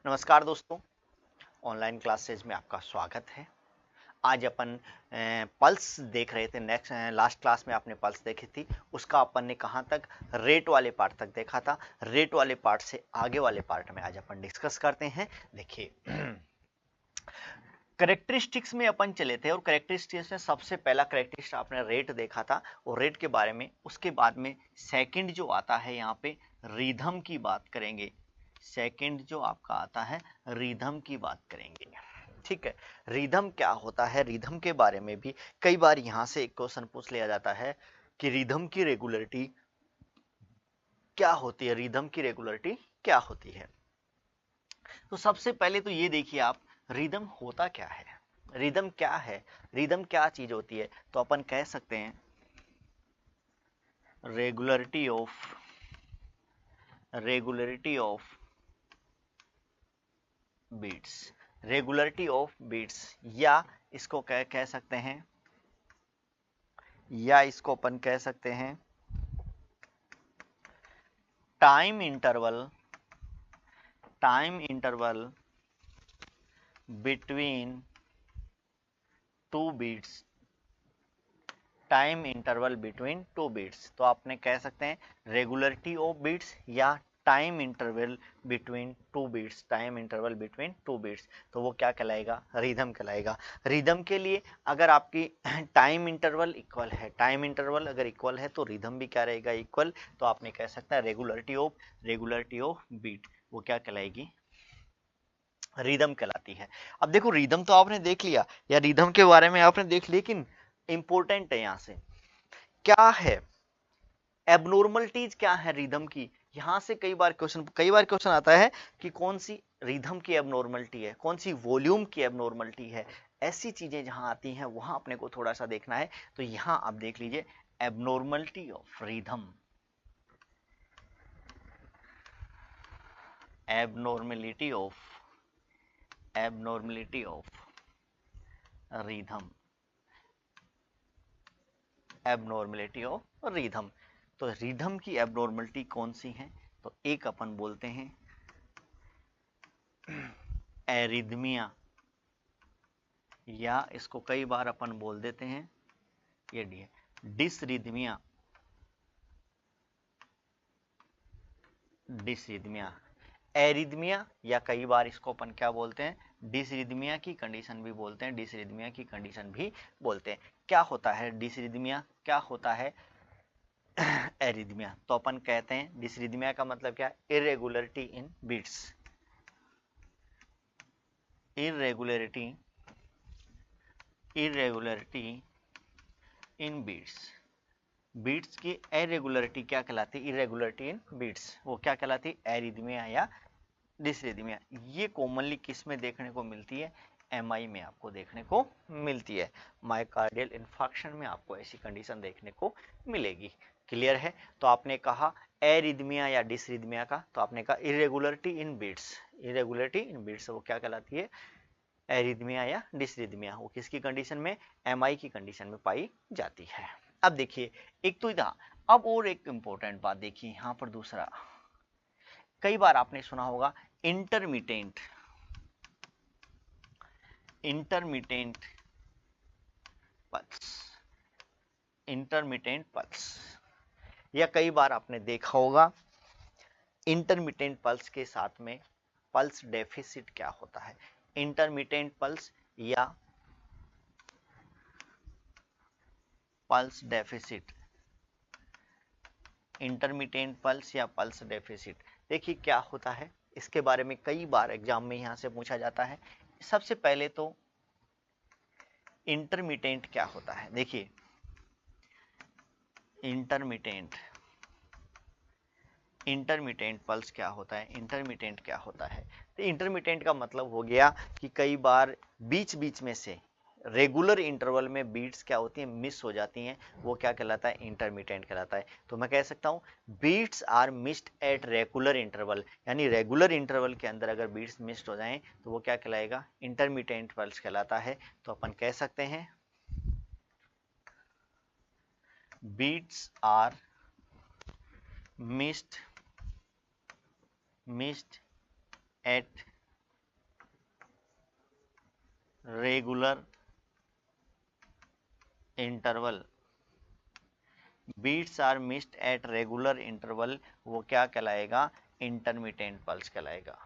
नमस्कार दोस्तों, online classes में आपका स्वागत है। आज अपन पल्स देख रहे थे। नेक्स्ट लास्ट क्लास में आपने पल्स देखी थी, उसका अपन ने कहाँ तक रेट वाले पार्ट तक देखा था। रेट वाले पार्ट से आगे वाले पार्ट में आज अपन डिस्कस करते हैं। देखिए करेक्टरिस्टिक्स में अपन चले थे और करेक्टरिस्टिक्स में सबसे पहला करेक्टरिस्टिक्स आपने रेट देखा था और रेट के बारे में। उसके बाद में सेकंड जो आता है यहाँ पे रिदम की बात करेंगे। सेकंड जो आपका आता है रिदम की बात करेंगे। ठीक है, रिदम क्या होता है, रिदम के बारे में भी कई बार यहाँ से एक क्वेश्चन पूछ लिया जाता है कि रिदम की रेगुलरिटी क्या होती है, रिदम की रेगुलरिटी क्या होती है। तो सबसे पहले तो ये देखिए आप, रिदम होता क्या है, रिदम क्या है, रिदम क्या चीज होती है। तो अपन कह सकते हैं regularity of beats, regularity of beats, या इसको कह सकते हैं, या इसको अपन कह सकते हैं time interval between two beats, time interval between two beats. तो आपने कह सकते हैं रेगुलरिटी ऑफ बीट्स या time interval between two beats, time interval between two beats. तो वो क्या कहलाएगा, रिदम कहलाएगा। रिदम के लिए अगर आपकी टाइम इंटरवल इक्वल है, टाइम इंटरवल अगर इक्वल है तो रिदम भी क्या रहेगा, इक्वल। तो आपने कह सकता है रेगुलरिटी ऑफ बीट, वो क्या कहलाएगी, रिदम कहलाती है। अब देखो रिदम तो आपने देख लिया, या रिदम के बारे में आपने देख लिया, लेकिन इंपॉर्टेंट है यहां से क्या है, एबनॉर्मलिटीज क्या है रिदम की। यहां से कई बार क्वेश्चन आता है कि कौन सी रिदम की एबनॉर्मलिटी है, कौन सी वॉल्यूम की एबनॉर्मलिटी है। ऐसी चीजें जहां आती हैं वहां अपने को थोड़ा सा देखना है। तो यहां आप देख लीजिए abnormality of rhythm, abnormality of rhythm, abnormality of rhythm. तो रिदम की एबनॉर्मलिटी कौन सी है, तो एक अपन बोलते हैं एरिदमिया, या इसको कई बार अपन बोल देते हैं ये डिसरिदमिया, डिसरिदमिया, एरिदमिया, या कई बार इसको अपन क्या बोलते हैं डिसरिदमिया की कंडीशन भी बोलते हैं, डिसरिदमिया की कंडीशन भी बोलते हैं। क्या होता है डिसरिदमिया, क्या होता है एरिदमिया। तो अपन कहते हैं डिसरिदमिया का मतलब क्या, इरेगुलरिटी इन बीट्स, इरेगुलरिटी इन बीट्स। बीट्स की इरेगुलरिटी क्या कहलाती है, इरेगुलरिटी इन बीट्स, वो क्या कहलाती है, एरिदमिया या डिसरिदमिया। ये कॉमनली किस में देखने को मिलती है, एमआई में आपको देखने को मिलती है। मायोकार्डियल इन्फार्क्शन में आपको ऐसी कंडीशन देखने को मिलेगी। क्लियर है। तो आपने कहा एरिदमिया या डिसरिदमिया का, तो आपने कहा इरेगुलरिटी इन बीट्स, इरेगुलरिटी इन बीट्स वो क्या कहलाती है, एरिदमिया या डिसरिदमिया। वो किसकी कंडीशन में, एमआई की कंडीशन में पाई जाती है। अब देखिए एक तो इधर, अब और एक इंपॉर्टेंट बात देखिए यहां पर दूसरा, कई बार आपने सुना होगा intermittent, intermittent pulse, intermittent pulse, या कई बार आपने देखा होगा इंटरमिटेंट पल्स के साथ में पल्स डेफिसिट क्या होता है। इंटरमिटेंट पल्स या पल्स डेफिसिट, इंटरमिटेंट पल्स या पल्स डेफिसिट, देखिए क्या होता है। इसके बारे में कई बार एग्जाम में यहां से पूछा जाता है। सबसे पहले तो इंटरमिटेंट क्या होता है, देखिए इंटरमिटेंट, इंटरमिटेंट पल्स क्या होता है, इंटरमिटेंट क्या होता है। तो इंटरमिटेंट का मतलब हो गया कि कई बार बीच बीच में से रेगुलर इंटरवल में बीट्स क्या होती हैं, मिस हो जाती हैं, वो क्या कहलाता है, इंटरमिटेंट कहलाता है। तो मैं कह सकता हूं beats are missed at regular interval, यानी रेगुलर इंटरवल के अंदर अगर बीट्स मिस्ड हो जाएं तो वो क्या कहलाएगा, इंटरमिटेंट पल्स कहलाता है। तो अपन कह सकते हैं beats are missed at regular interval, beats are missed at regular interval, वो क्या कहलाएगा? इंटरमिटेंट पल्स कहलाएगा।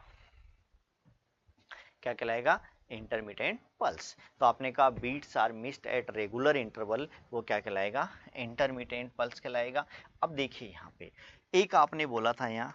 क्या कहलाएगा? Intermittent pulse. तो आपने कहा beats are missed at regular interval, वो क्या कहलाएगा? इंटरमिटेंट पल्स कहलाएगा। अब देखिए यहाँ पे एक आपने बोला था यहाँ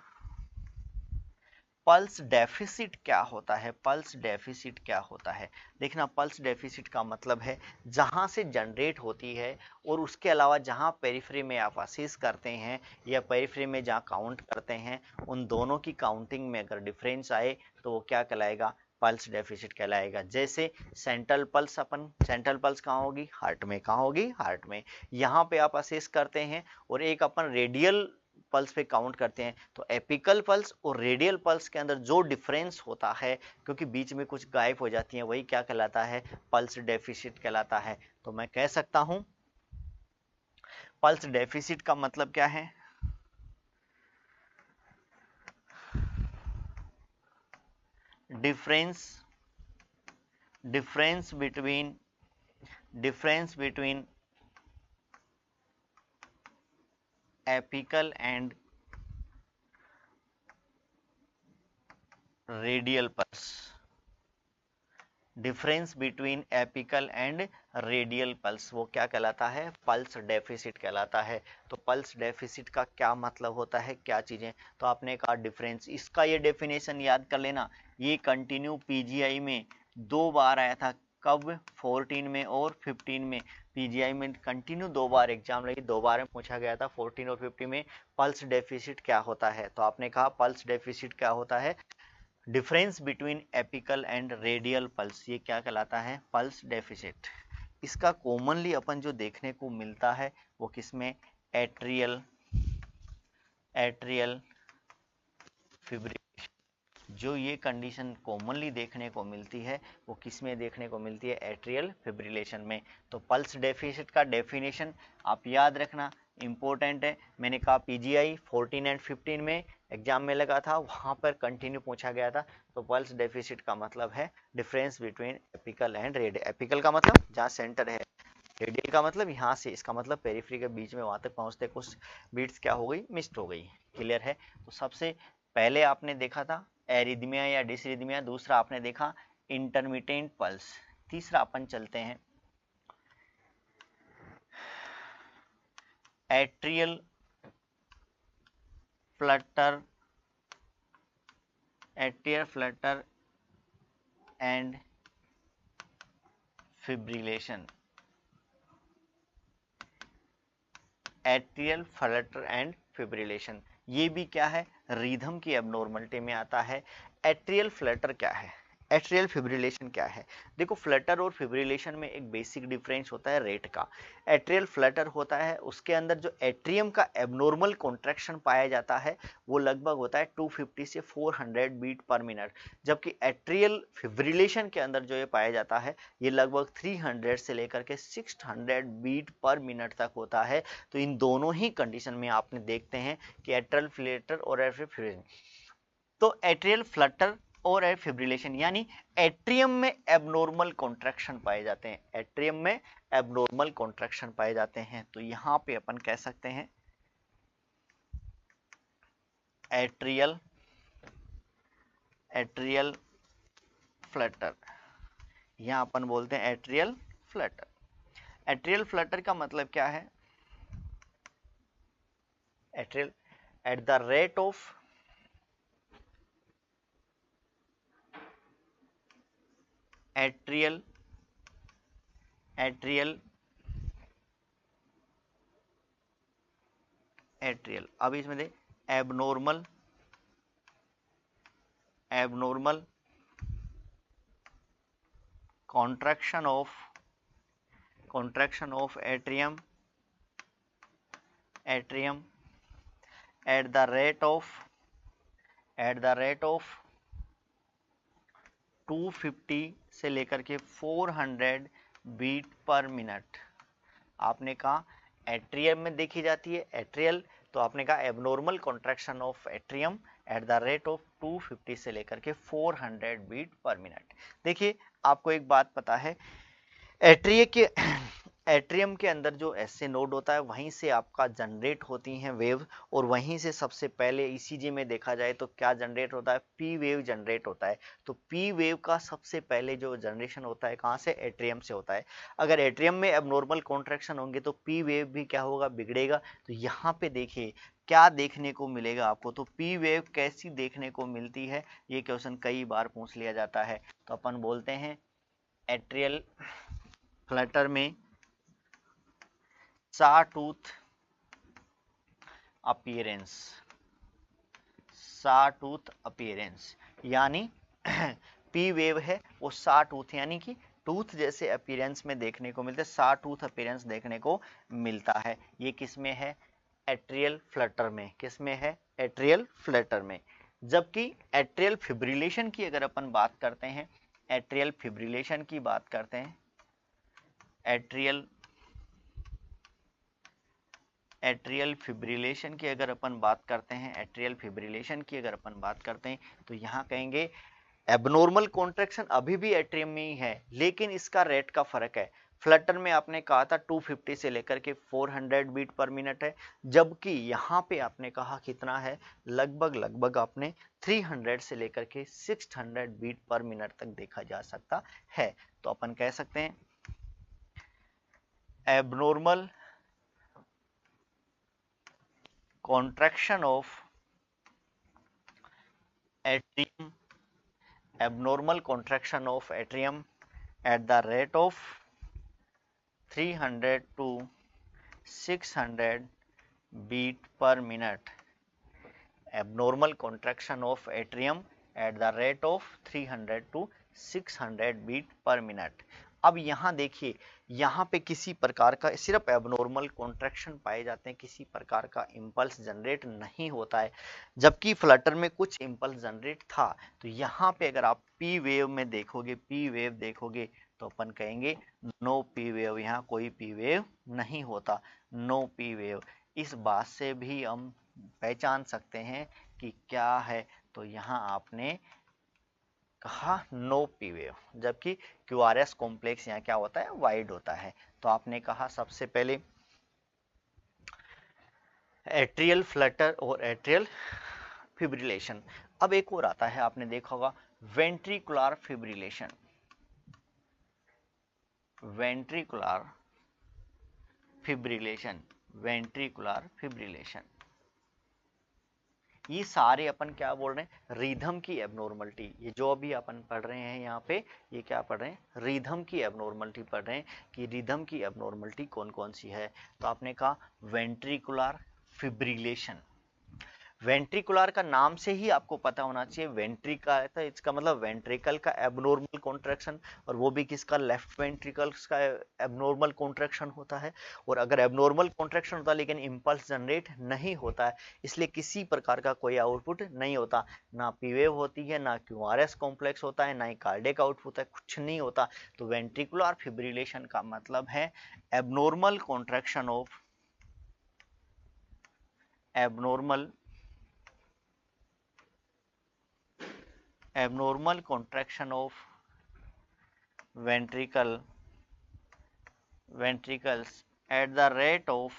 पल्स डेफिसिट क्या होता है? पल्स डेफिसिट क्या होता है? देखना, पल्स डेफिसिट का मतलब है जहां से जनरेट होती है और उसके अलावा जहां पेरिफेरी में आप असेस करते हैं या पेरिफेरी में जहां काउंट करते हैं, उन दोनों की काउंटिंग में अगर डिफरेंस आए तो वो क्या कहलाएगा? पल्स डेफिसिट कहलाएगा। जैसे सेंट्रल पल्स, सेंट्रल पल्स कहाँ होगी? हार्ट में। कहाँ होगी? हार्ट में। यहाँ पे आप असेस करते हैं और एक अपन रेडियल पल्स पे काउंट करते हैं, तो एपिकल पल्स और रेडियल पल्स के अंदर जो डिफरेंस होता है, क्योंकि बीच में कुछ गायब हो जाती है, वही क्या कहलाता है? पल्स डेफिसिट कहलाता है। तो मैं कह सकता हूं पल्स डेफिसिट का मतलब क्या है? Difference difference between apical and radial pulse, difference between apical and radial pulse, वो क्या कहलाता है? पल्स डेफिसिट कहलाता है। तो पल्स डेफिसिट का क्या मतलब होता है? क्या चीजें? तो आपने कहा डिफरेंस, इसका ये डेफिनेशन याद कर लेना। ये कंटिन्यू पीजीआई में 2 बार आया था। कब? 14 में और 15 में। पीजीआई में कंटिन्यू 2 बार एग्जाम लगी, 2 बार में पूछा गया था 14 और 15 में पल्स डेफिसिट क्या होता है। तो आपने कहा पल्स डेफिसिट क्या होता है? Difference between apical and radial pulse, ये क्या कहलाता है? Pulse deficit. इसका कॉमनली अपन जो देखने को मिलता है वो किसमें? Atrial atrial fibrillation. जो ये कंडीशन कॉमनली देखने को मिलती है वो किसमें देखने को मिलती है? एट्रियल फिब्रिलेशन में। तो पल्स डेफिसिट का डेफिनेशन आप याद रखना, इंपॉर्टेंट है। मैंने कहा पीजीआई 14 एंड 15 में एग्जाम में लगा था, वहां पर कंटिन्यू पूछा गया था। तो पल्स डेफिसिट का मतलब है difference between apical and radial. Apical का मतलब जहाँ सेंटर है, रेडियल का मतलब यहाँ से, इसका मतलब पेरिफेरी के बीच में वहां तक पहुंचते कुछ बीट्स क्या हो गई? मिस्ड हो गई। क्लियर है? तो सबसे पहले आपने देखा था एरिथमिया या डिसरिथमिया, दूसरा आपने देखा इंटरमिटेंट पल्स, तीसरा अपन चलते हैं atrial Flutter and fibrillation. Atrial Flutter and fibrillation, ये भी क्या है? रिदम की एबनॉर्मलिटी में आता है। एट्रियल फ्लटर क्या है? एट्रियल फिब्रिलेशन क्या है? देखो, फ्लटर और फिब्रिलेशन में एक बेसिक डिफरेंस होता है रेट का। एट्रियल फ्लटर होता है, उसके अंदर जो एट्रियम का एबनॉर्मल कॉन्ट्रैक्शन पाया जाता है वो लगभग होता है 250 से 400 बीट पर मिनट, जबकि एट्रियल फिब्रिलेशन के अंदर जो ये पाया जाता है ये लगभग 300 से लेकर के 600 बीट पर मिनट तक होता है। तो इन दोनों ही कंडीशन में आपने देखते हैं कि एट्रियल फ्लटर और फिब्रिलेशन, तो एट्रियल फ्लटर और फिब्रिलेशन यानी एट्रियम में एबनॉर्मल कॉन्ट्रैक्शन पाए जाते हैं, एट्रियम में एबनॉर्मल कॉन्ट्रैक्शन पाए जाते हैं। तो यहां पे अपन कह सकते हैं एट्रियल एट्रियल फ्लटर, यहां अपन बोलते हैं एट्रियल फ्लटर। एट्रियल फ्लटर का मतलब क्या है? Atrial at the rate of atrial atrial atrial, अब इसमें the abnormal abnormal contraction of atrium at the rate of 250 से लेकर के 400 बीट पर मिनट। आपने कहा एट्रियम में देखी जाती है एट्रियल, तो आपने कहा abnormal contraction of atrium eight the rate of 250 से लेकर के 400 बीट पर मिनट। देखिए आपको एक बात पता है, एट्रियम के अंदर जो एसए नोड होता है वहीं से आपका जनरेट होती हैं वेव, और वहीं से सबसे पहले ईसीजी में देखा जाए तो क्या जनरेट होता है, पी वेव जनरेट होता है। तो पी वेव का सबसे पहले जो जनरेशन होता है कहाँ से, एट्रियम से होता है। अगर एट्रियम में एबनॉर्मल कॉन्ट्रैक्शन होंगे तो पी वेव भी क्या होगा, बिगड़ेगा। तो यहाँ पे देखिए क्या देखने को मिलेगा आपको, तो पी वेव कैसी देखने को मिलती है, ये क्वेश्चन कई बार पूछ लिया जाता है। तो अपन बोलते हैं एट्रियल फ्लटर में sawtooth अपीयरेंस, sawtooth अपीयरेंस यानी पी वेव है वो sawtooth यानी कि टूथ जैसे अपीयरेंस में देखने को मिलते, sawtooth अपीयरेंस देखने को मिलता है। ये किस में है, एट्रियल फ्लटर में। किस में है, एट्रियल फ्लटर में। जबकि एट्रियल फिब्रिलेशन की अगर अपन बात करते हैं, एट्रियल फिब्रिलेशन की बात करते हैं, एट्रियल फिब्रिलेशन की अगर अपन बात करते हैं, एट्रियल फिब्रिलेशन की अगर अपन बात करते हैं तो यहाँ कहेंगे एबनॉर्मल कॉन्ट्रैक्शन अभी भी एट्रियम में ही है, लेकिन इसका रेट का फर्क है। फ्लटर में आपने कहा था 250 से लेकर के 400 बीट पर मिनट है, जबकि यहाँ पे आपने कहा कितना है, लगभग आपने 300 से लेकर के 600 बीट पर मिनट तक देखा जा सकता है। तो अपन कह सकते हैं abnormal contraction of atrium, abnormal contraction of atrium at the rate of 300 to 600 beat per minute, abnormal contraction of atrium at the rate of 300 to 600 beat per minute। अब यहाँ देखिए, यहाँ पे किसी प्रकार का सिर्फ एबनॉर्मल कॉन्ट्रैक्शन पाए जाते हैं, किसी प्रकार का इंपल्स जनरेट नहीं होता है, जबकि फ्लटर में कुछ इंपल्स जनरेट था। तो यहाँ पे अगर आप पी वेव में देखोगे, पी वेव देखोगे तो अपन कहेंगे नो पी वेव, यहाँ कोई पी वेव नहीं होता, नो पी वेव। इस बात से भी हम पहचान सकते हैं कि क्या है, तो यहाँ आपने कहा नो पी वेव, जबकि क्यूआरएस कॉम्प्लेक्स यहाँ क्या होता है, वाइड होता है। तो आपने कहा सबसे पहले एट्रियल फ्लटर और एट्रियल फिब्रिलेशन। अब एक और आता है, आपने देखा होगा ventricular fibrillation, ventricular fibrillation, ventricular fibrillation. ये सारे अपन क्या बोल रहे हैं, रिदम की एबनॉर्मलिटी। ये जो अभी अपन पढ़ रहे हैं यहाँ पे, ये क्या पढ़ रहे हैं, रिदम की एबनॉर्मलिटी पढ़ रहे हैं कि रिदम की एबनॉर्मलिटी कौन कौन सी है। तो आपने कहा वेंट्रिकुलर फिब्रिलेशन। वेंट्रिकुलर का नाम से ही आपको पता होना चाहिए, वेंट्रिकल था, इसका मतलब वेंट्रिकल का एबनॉर्मल कॉन्ट्रैक्शन, और वो भी किसका, लेफ्ट वेंट्रिकल का एबनॉर्मल कॉन्ट्रैक्शन होता है। और अगर एबनॉर्मल कॉन्ट्रैक्शन होता है लेकिन इंपल्स जनरेट नहीं होता है, इसलिए किसी प्रकार का कोई आउटपुट नहीं होता, ना पी वेव होती है, ना क्यूआरएस कॉम्प्लेक्स होता है, ना ही कार्डियक आउटपुट होता है, कुछ नहीं होता। तो वेंट्रिकुलर फिब्रिलेशन का मतलब है abnormal contraction of, abnormal abnormal contraction of ventricles at the rate of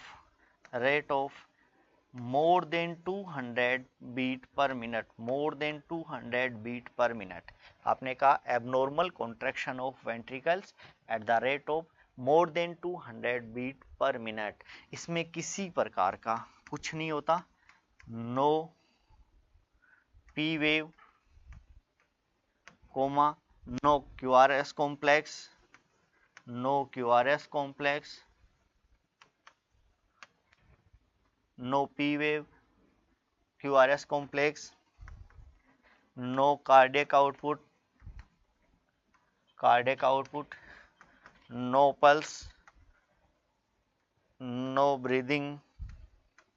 more than 200 beat per minute, more than 200 beat per minute। आपने कहा abnormal contraction of ventricles at the rate of more than 200 beat per minute। इसमें किसी प्रकार का कुछ नहीं होता, no P wave, comma no QRS complex, no QRS complex, no P wave, QRS complex, no cardiac output, no pulse, no breathing,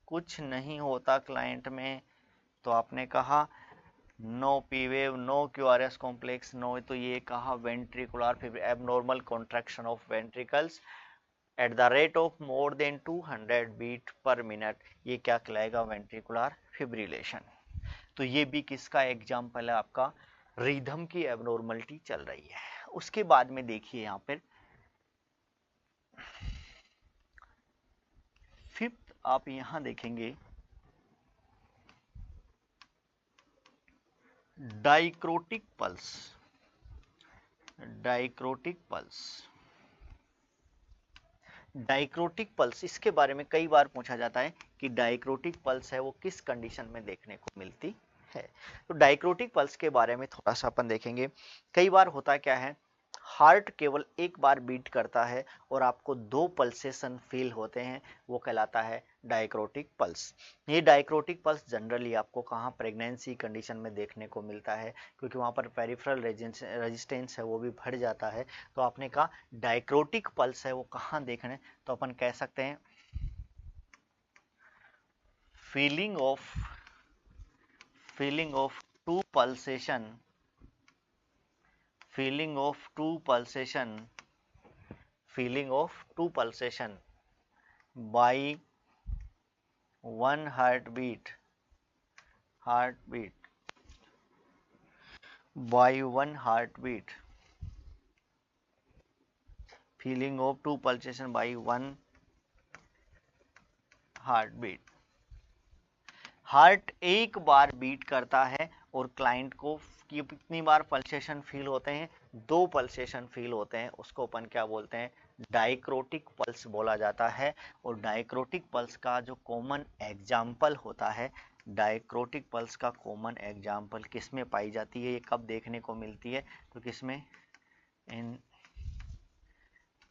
कुछ नहीं होता क्लाइंट में। तो आपने कहा no P wave, no QRS complex, no, तो ये कहा ventricular abnormal contraction of ventricles at the rate of more than 200 beat per minute, ये क्या कहलाएगा, वेंट्रिकुलर फिब्रिलेशन। तो ये भी किसका एग्जाम्पल है, आपका रिदम की एबनॉर्मलिटी चल रही है। उसके बाद में देखिए यहाँ पर फिफ्थ आप यहां देखेंगे डाइक्रोटिक पल्स। डाइक्रोटिक पल्स, डाइक्रोटिक पल्स, इसके बारे में कई बार पूछा जाता है कि डाइक्रोटिक पल्स है वो किस कंडीशन में देखने को मिलती है। तो डाइक्रोटिक पल्स के बारे में थोड़ा सा अपन देखेंगे। कई बार होता क्या है, हार्ट केवल एक बार बीट करता है और आपको दो पल्सेशन फील होते हैं, वो कहलाता है डाइक्रोटिक पल्स। ये डाइक्रोटिक पल्स जनरली आपको कहाँ, प्रेगनेंसी कंडीशन में देखने को मिलता है, क्योंकि वहाँ पर पेरिफेरल रेजिस्टेंस है वो भी बढ़ जाता है। तो आपने कहा डाइक्रोटिक पल्स है वो कहाँ देखने, तो अपन कह सकते हैं feeling of two pulsation, feeling of two pulsation, feeling of two pulsation by one heartbeat, by one heartbeat, feeling of two pulsation by one heartbeat। Heart एक बार बीट करता है और क्लाइंट को कितनी बार पल्सेशन फील होते हैं, दो पल्सेशन फील होते हैं, उसको अपन क्या बोलते हैं, डाइक्रोटिक पल्स बोला जाता है। और डाइक्रोटिक पल्स का जो कॉमन एग्जाम्पल होता है, डाइक्रोटिक पल्स का कॉमन एग्जाम्पल किस में पाई जाती है, ये कब देखने को मिलती है, तो किसमें, इन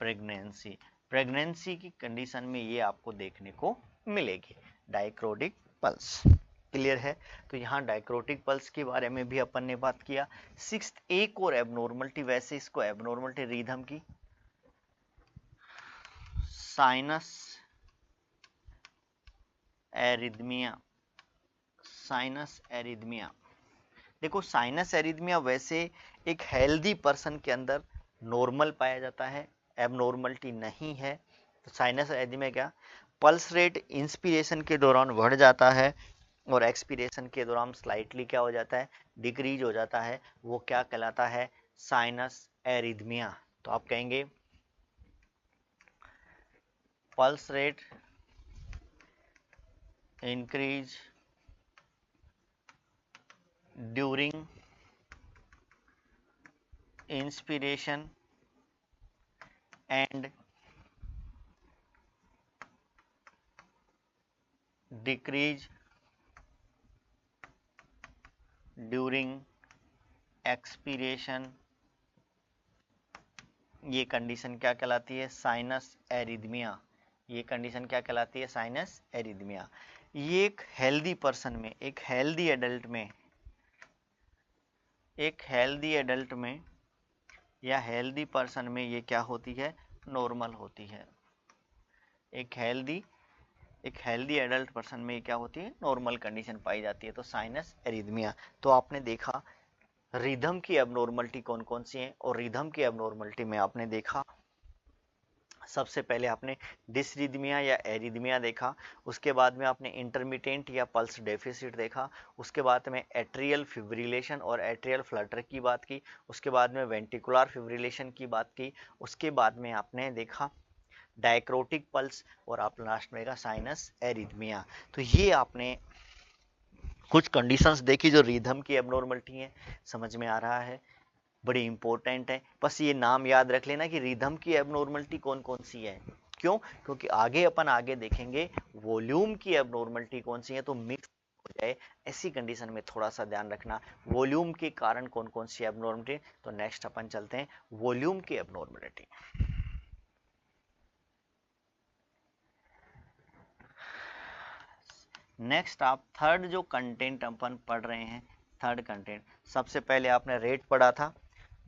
प्रेगनेंसी। प्रेगनेंसी की कंडीशन में ये आपको देखने को मिलेगी डाइक्रोटिक पल्स। क्लियर है। तो यहाँ डाइक्रोटिक पल्स के बारे में भी अपन ने बात किया। सिक्स्थ, एक और एबनॉर्मलिटी, वैसे इसको एबनॉर्मलिटी रिदम की, साइनस एरिथमिया। साइनस एरिथमिया, देखो साइनस एरिथमिया वैसे एक हेल्दी पर्सन के अंदर नॉर्मल पाया जाता है, एबनॉर्मलिटी नहीं है। तो साइनस एरिथमिया क्या, पल्स रेट इंस्पिरेशन के दौरान बढ़ जाता है और एक्सपीरेशन के दौरान स्लाइटली क्या हो जाता है, डिक्रीज हो जाता है, वो क्या कहलाता है, साइनस एरिथमिया। तो आप कहेंगे pulse rate increase during inspiration and decrease during expiration, ये कंडीशन क्या कहलाती है, साइनस एरिथमिया। ये कंडीशन क्या कहलाती है, साइनस एरिथमिया। ये एक हेल्दी पर्सन में, एक हेल्दी एडल्ट में, एक हेल्दी एडल्ट में या हेल्दी पर्सन में ये क्या होती है, नॉर्मल होती है। एक हेल्दी एडल्ट पर्सन में क्या होती है, नॉर्मल कंडीशन पाई जाती है, तो साइनस एरिथमिया। तो आपने देखा रिदम की एबनॉर्मलिटी कौन कौन सी है, और रिदम की एबनॉर्मलिटी में आपने देखा सबसे पहले आपने डिसरिदमिया या एरिदमिया देखा, उसके बाद में आपने इंटरमिटेंट या पल्स डेफिसिट देखा, उसके बाद में एट्रियल फिब्रिलेशन और एट्रियल फ्लटर की बात की, उसके बाद में वेंटिकुलर फिब्रिलेशन की बात की, उसके बाद में आपने देखा डायक्रोटिक पल्स, और आप लास्ट में देखा साइनस एरिथमिया। तो ये आपने कुछ कंडीशंस देखी जो रिदम की एबनॉर्मलिटी है, समझ में आ रहा है, बड़ी इंपॉर्टेंट है। बस ये नाम याद रख लेना कि रिदम की एबनॉर्मलिटी कौन कौन सी है। क्यों, क्योंकि आगे देखेंगे वॉल्यूम की एबनॉर्मलिटी कौन सी है, तो मिक्स हो जाए, ऐसी कंडीशन में थोड़ा सा ध्यान रखना वॉल्यूम के कारण कौन कौन सी एबनॉर्मलिटी। तो नेक्स्ट अपन चलते हैं वॉल्यूम की एबनॉर्मलिटी। नेक्स्ट आप थर्ड जो कंटेंट अपन पढ़ रहे हैं, थर्ड कंटेंट, सबसे पहले आपने रेट पढ़ा था,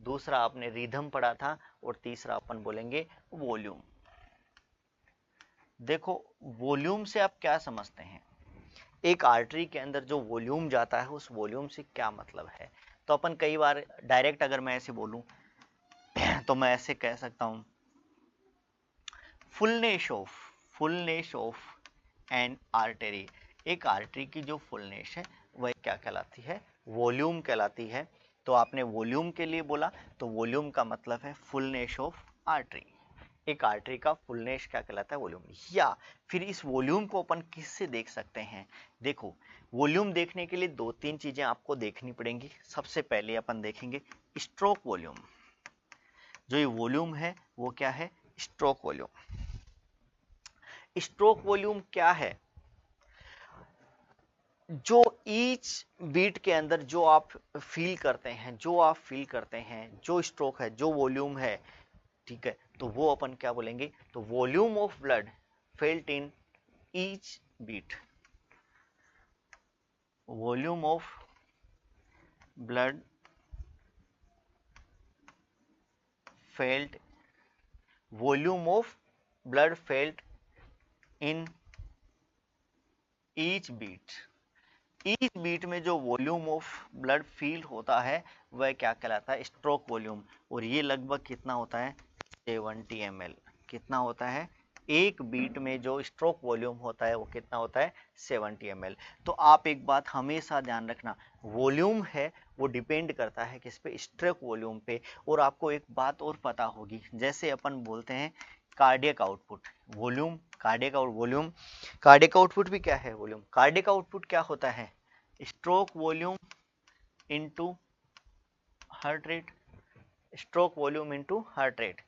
दूसरा आपने रिदम पढ़ा था, और तीसरा अपन बोलेंगे वॉल्यूम। देखो वॉल्यूम से आप क्या समझते हैं, एक आर्टरी के अंदर जो वॉल्यूम जाता है उस वॉल्यूम से क्या मतलब है। तो अपन कई बार डायरेक्ट अगर मैं ऐसे बोलूं तो मैं ऐसे कह सकता हूं फुलनेस ऑफ एन आर्टरी। एक आर्टरी की जो फुलनेस है वह क्या कहलाती है, वॉल्यूम कहलाती है। तो आपने वॉल्यूम के लिए बोला, तो वॉल्यूम का मतलब है फुलनेस ऑफ आर्टरी। एक आर्टरी का फुलनेस क्या कहलाता है? वॉल्यूम। या फिर इस वॉल्यूम को अपन किससे देख सकते हैं? देखो, वॉल्यूम देखने के लिए दो तीन चीजें आपको देखनी पड़ेंगी। सबसे पहले अपन देखेंगे स्ट्रोक वॉल्यूम। जो ये वॉल्यूम है वो क्या है? Stroke volume. स्ट्रोक वॉल्यूम क्या है? जो ईच बीट के अंदर जो आप फील करते हैं, जो स्ट्रोक है, जो वॉल्यूम है, ठीक है, तो वो अपन क्या बोलेंगे? तो volume of blood felt in each beat. Volume of blood felt, volume of blood felt in each beat. Each beat में जो वॉल्यूम ऑफ ब्लड फील होता है वह क्या कहलाता है? Stroke volume. और ये लगभग कितना होता है? 70 ml। कितना होता है? एक बीट में जो स्ट्रोक वॉल्यूम होता है वो कितना होता है? 70 ml। तो आप एक बात हमेशा ध्यान रखना, वॉल्यूम है वो डिपेंड करता है किस पे? स्ट्रोक वॉल्यूम पे। और आपको एक बात और पता होगी, जैसे अपन बोलते हैं कार्डियक आउटपुट, वॉल्यूम, कार्डियक और वॉल्यूम। कार्डियक आउटपुट भी क्या है? वॉल्यूम। कार्डियक आउटपुट क्या होता है? Stroke volume into heart rate. Stroke volume into heart rate.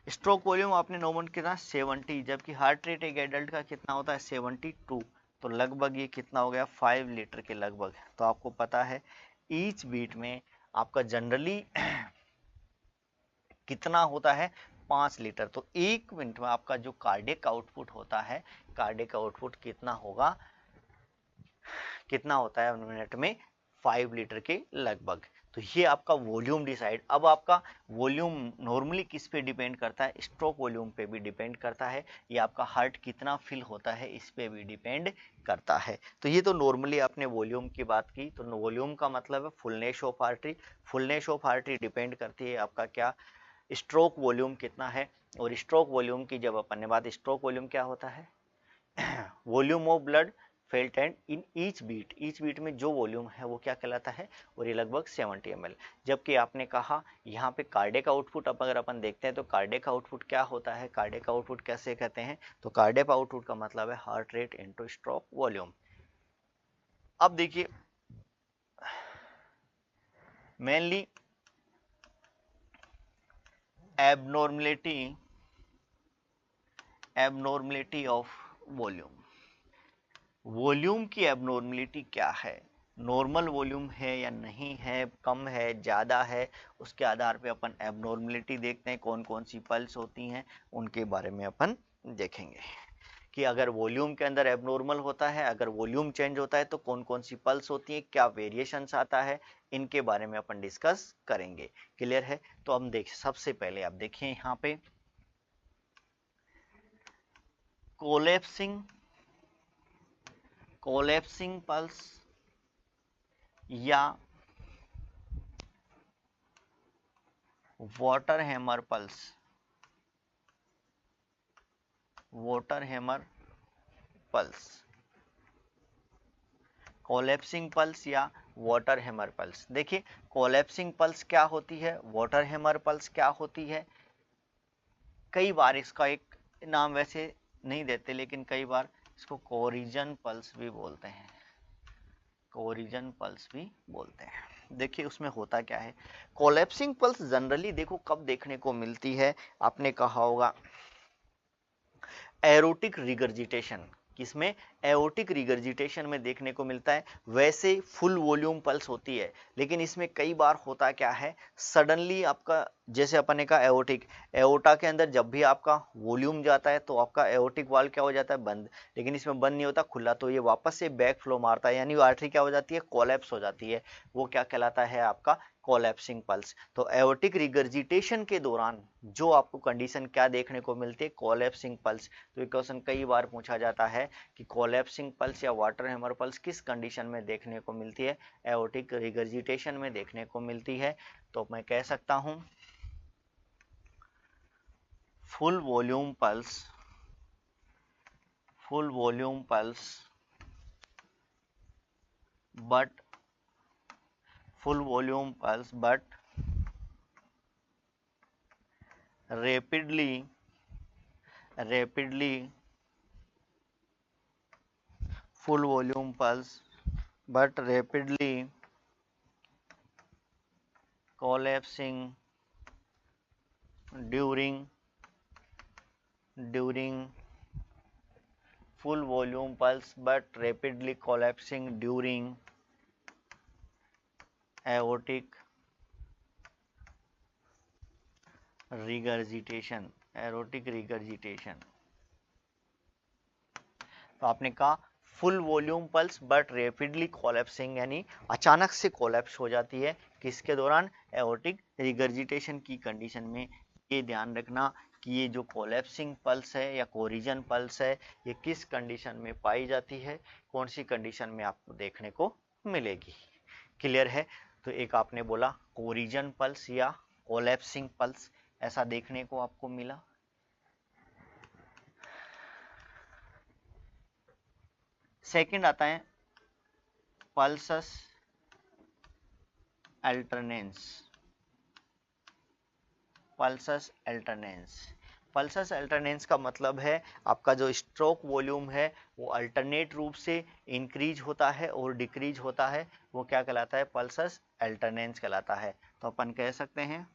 Stroke volume आपने नॉर्मल कितना? 70, जबकि हार्ट रेट एक एडल्ट का कितना होता है? 72। तो लगभग ये कितना हो गया? 5 लीटर के लगभग। तो आपको पता है ईच बीट में आपका जनरली कितना होता है? 5 लीटर। तो एक मिनट में आपका जो कार्डियक आउटपुट होता है, कार्डियक आउटपुट कितना होगा? कितना होता है मिनट में? 5 लीटर के लगभग। तो ये आपका वॉल्यूम डिसाइड। अब आपका वॉल्यूम नॉर्मली किस पे डिपेंड करता है? स्ट्रोक वॉल्यूम पे भी डिपेंड करता है। ये आपका हार्ट कितना फिल होता है इस पे भी डिपेंड करता है। तो ये तो नॉर्मली आपने वॉल्यूम की बात की। तो वॉल्यूम का मतलब है fullness of artery. Fullness of artery depend करती है आपका क्या? स्ट्रोक वॉल्यूम कितना है। और स्ट्रोक वॉल्यूम की जब अपन ने बात, स्ट्रोक वॉल्यूम क्या होता है? Volume of blood felt and in each beat. Each beat में जो वॉल्यूम है वो क्या कहलाता है? और ये लगभग 70 ml। जबकि आपने कहा यहाँ पे कार्डियक आउटपुट, अब अगर अपन देखते हैं तो कार्डियक आउटपुट क्या होता है? कार्डियक आउटपुट कैसे कहते हैं? तो कार्डियक आउटपुट का मतलब है heart rate into stroke volume. अब देखिए, mainly abnormality, abnormality of volume. Volume की एबनॉर्मलिटी क्या है? नॉर्मल वॉल्यूम है या नहीं है, कम है, ज़्यादा है, उसके आधार पे अपन एबनॉर्मलिटी देखते हैं। कौन कौन सी पल्स होती हैं उनके बारे में अपन देखेंगे कि अगर वॉल्यूम के अंदर एबनॉर्मल होता है, अगर वॉल्यूम चेंज होता है तो कौन कौन सी पल्स होती है, क्या वेरिएशंस आता है, इनके बारे में अपन डिस्कस करेंगे। क्लियर है? तो हम देख, सबसे पहले आप देखिए यहाँ पे कोलेप्सिंग, कोलेप्सिंग पल्स या water hammer pulse, water hammer pulse, collapsing pulse या वाटर हैमर पल्स। देखिए, कोलैप्सिंग पल्स क्या होती है, वाटर हैमर पल्स क्या होती है। कई बार इसका एक नाम वैसे नहीं देते, लेकिन कई बार इसको कोरिजन पल्स भी बोलते हैं, कोरिजन पल्स भी बोलते हैं। देखिए उसमें होता क्या है। कोलैप्सिंग पल्स जनरली देखो कब देखने को मिलती है, आपने कहा होगा एरोटिक रिगर्जिटेशन। किसमें? एओटिक रिगर्जिटेशन में देखने को मिलता है। वैसे फुल वॉल्यूम पल्स होती है, लेकिन इसमें कई बार होता क्या है, सडनली आपका, जैसे अपन ने कहा एओटिक, एओटा के अंदर जब भी आपका वॉल्यूम जाता है तो आपका एओटिक वाल्व क्या हो जाता है? बंद। लेकिन इसमें बंद नहीं होता, खुला। तो ये वापस से बैक फ्लो मारता है, यानी आर्टरी क्या हो जाती है? कोलैप्स हो जाती है। वो क्या कहलाता है? आपका कोलैप्सिंग पल्स। तो एओटिक रिगर्जिटेशन के दौरान जो आपको कंडीशन क्या देखने को मिलती है? Collapsing pulse. तो ये क्वेश्चन कई बार पूछा जाता है कि कोलैप्सिंग पल्स या वाटर हैमर पल्स किस कंडीशन में देखने को मिलती है? एओटिक रिगर्जिटेशन में देखने को मिलती है। तो मैं कह सकता हूं full volume pulse, full volume pulse but full volume pulse but rapidly full volume pulse but rapidly collapsing during full volume pulse but rapidly collapsing during aortic regurgitation तो आपने कहा full volume pulse but rapidly collapsing, यानी अचानक से collapse हो जाती है किसके दौरान, एओर्टिक रिगर्जिटेशन की कंडीशन में। ये ध्यान रखना कि ये जो कोलैप्सिंग पल्स है या कोरिजन पल्स है ये किस कंडीशन में पाई जाती है, कौन सी कंडीशन में आपको देखने को मिलेगी। क्लियर है। तो एक आपने बोला कोरिजन पल्स या कोलैप्सिंग पल्स, ऐसा देखने को आपको मिला। सेकंड आता है पल्सस अल्टरनेंस। पल्सस अल्टरनेंस का मतलब है आपका जो स्ट्रोक वॉल्यूम है वो अल्टरनेट रूप से इंक्रीज होता है और डिक्रीज होता है, वो क्या कहलाता है, पल्सस अल्टरनेंस कहलाता है। तो अपन कह सकते हैं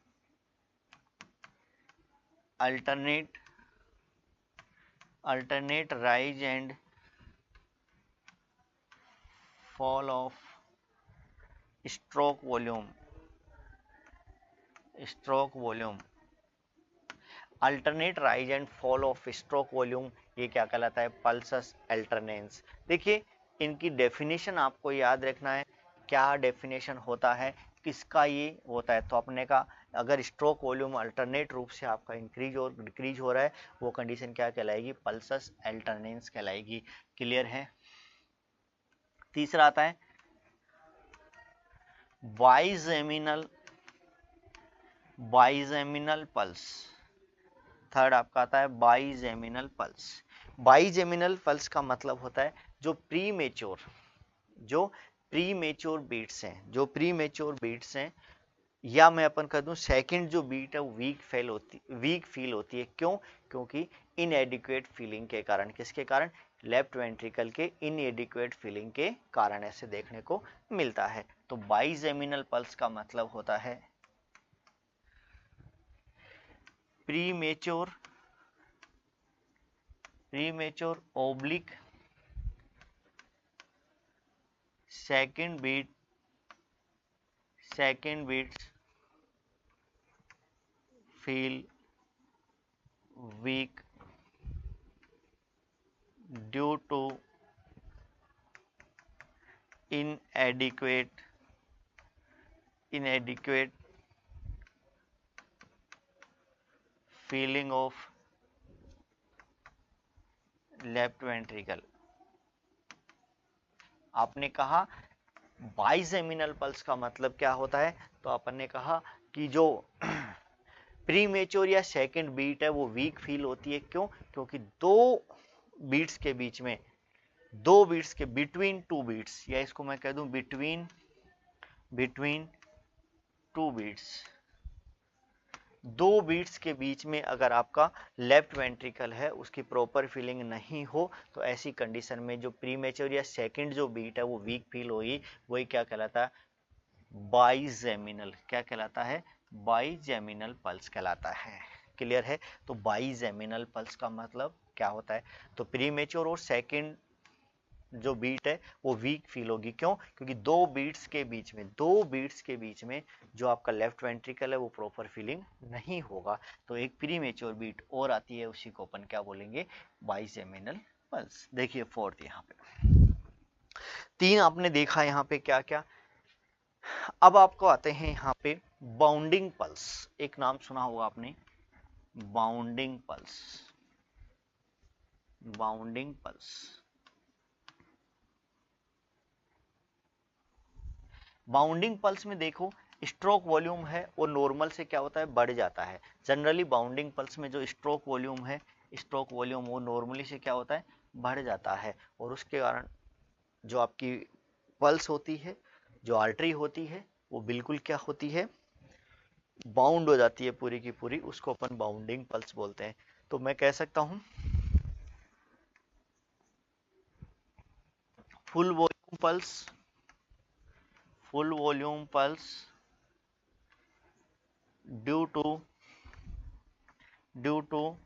alternate rise and fall of stroke volume alternate rise and fall of stroke volume, ये क्या कहलाता है, पल्सस अल्टरनेंस। देखिए इनकी डेफिनेशन आपको याद रखना है, क्या डेफिनेशन होता है, किसका ये होता है। तो आपने कहा अगर स्ट्रोक वॉल्यूम अल्टरनेट रूप से आपका इंक्रीज और डिक्रीज हो रहा है वो कंडीशन क्या कहलाएगी, पल्सस अल्टरनेंस कहलाएगी। क्लियर है। तीसरा आता है बाइजेमिनल पल्स। थर्ड आपका आता है बाइजेमिनल पल्स। बाइजेमिनल पल्स का मतलब होता है जो प्रीमेच्योर बीट्स हैं या मैं अपन कह दूं सेकंड जो बीट है वो वीक फील होती है। क्यों? क्योंकि इनएडिक्वेट फीलिंग के कारण। किसके कारण? लेफ्ट वेंट्रिकल के इनएडिक्वेट फीलिंग के कारण ऐसे देखने को मिलता है। तो बाइजेमिनल पल्स का मतलब होता है premature oblique second beats feel weak due to inadequate feeling of left ventricle. आपने कहा बाइजेमिनल पल्स का मतलब क्या होता है, तो अपन ने कहा कि जो प्रीमेच्योर या सेकंड बीट है वो वीक फील होती है। क्यों? क्योंकि दो बीट्स के बिटवीन टू बीट्स, या इसको मैं कह दूं बिटवीन टू बीट्स, दो बीट्स के बीच में अगर आपका लेफ्ट वेंट्रिकल है उसकी प्रॉपर फीलिंग नहीं हो तो ऐसी कंडीशन में जो प्रीमेच्योर या सेकंड जो बीट है वो वीक फील होगी, वही क्या कहलाता है, बाइजेमिनल। क्या कहलाता है? बाइजेमिनल पल्स कहलाता है। क्लियर है। तो बाइजेमिनल पल्स का मतलब क्या होता है, तो प्रीमेच्योर और सेकंड जो बीट है वो वीक फील होगी। क्यों? क्योंकि दो बीट्स के बीच में जो आपका लेफ्ट वेंट्रिकल है वो प्रॉपर फीलिंग नहीं होगा। तो एक प्रीमेच्योर बीट और आती है, उसी को अपन क्या बोलेंगे, बाइजेमिनल पल्स। देखिए फोर्थ, यहाँ पे तीन आपने देखा, यहाँ पे क्या क्या। अब आपको आते हैं यहाँ पे बाउंडिंग पल्स। एक नाम सुना होगा आपने, बाउंडिंग पल्स। बाउंडिंग पल्स में देखो स्ट्रोक वॉल्यूम है वो नॉर्मल से क्या होता है, बढ़ जाता है। जनरली बाउंडिंग पल्स में जो स्ट्रोक वॉल्यूम वो नॉर्मली से क्या होता है, बढ़ जाता है। और उसके कारण जो आपकी पल्स होती है, जो आर्टरी होती है वो बिल्कुल क्या होती है, बाउंड हो जाती है पूरी की पूरी, उसको अपन बाउंडिंग पल्स बोलते हैं। तो मैं कह सकता हूं full volume pulse, full volume pulse due to due to